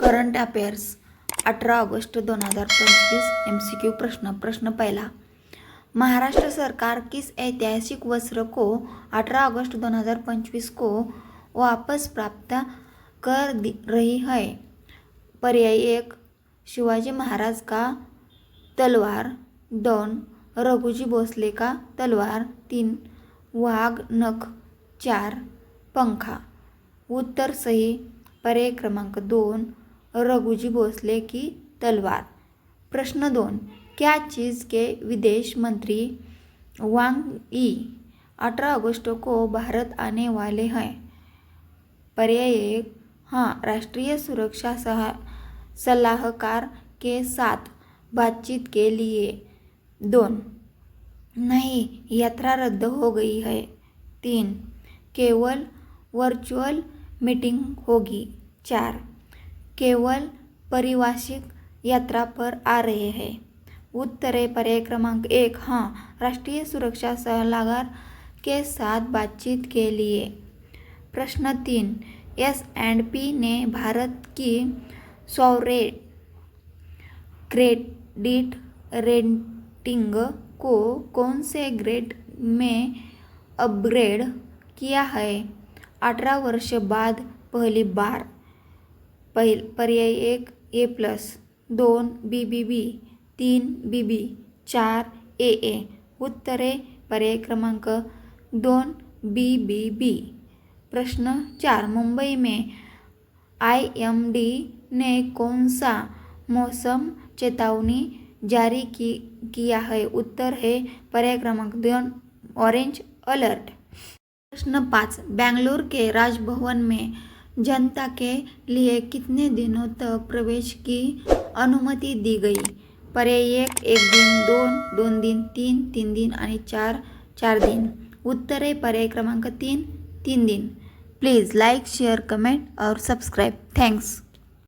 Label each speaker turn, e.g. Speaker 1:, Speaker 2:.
Speaker 1: Current affairs 18 August 2025 MCQ प्रश्न पहिला। महाराष्ट्र सरकार किस ऐतिहासिक वर्ष को 18 अगस्त 2025 को वापस प्राप्त कर रही है? पर्याय 1 शिवाजी महाराज का तलवार, 2 रघुजी भोसले का तलवार, 3 वाघ नख, 4 पंखा। उत्तर सही। पर्याय क्रमांक 2 रघुजी भोसले की तलवार। प्रश्न 2 क्या चीज़ के विदेश मंत्री वांग यी 18 अगस्त को भारत आने वाले हैं? पर्याय 1 हाँ, राष्ट्रीय सुरक्षा सलाहकार के साथ बातचीत के लिए। 2 नहीं, यात्रा रद्द हो गई है। 3 केवल वर्चुअल मीटिंग होगी। 4 केवल पारिवारिक यात्रा पर आ रहे हैं। उत्तर है पर्याय क्रमांक 1 हाँ, राष्ट्रीय सुरक्षा सलाहकार के साथ बातचीत के लिए। प्रश्न 3 S&P ने भारत की सॉवरेन क्रेडिट रेटिंग को कौन से ग्रेड में अपग्रेड किया है 18 वर्ष बाद पहली बार? पर्याय 1 A+, 2 BBB, 3 BB, 4 AA। उत्तर है पर्याय क्रमांक 2 BBB। प्रश्न 4 मुंबई में IMD ने कौन सा मौसम चेतावनी जारी किया है? उत्तर है पर्याय क्रमांक 2 ऑरेंज अलर्ट। प्रश्न 5 बेंगलुरु के राजभवन में जनता के लिए कितने दिनों तक प्रवेश की अनुमति दी गई? पर्याय 1 दिन, 2 दिन, 3 दिन आणि 4 दिन। उत्तर है पर्याय क्रमांक 3 दिन। प्लीज़ लाइक, शेयर, कमेंट और सब्सक्राइब। थैंक्स।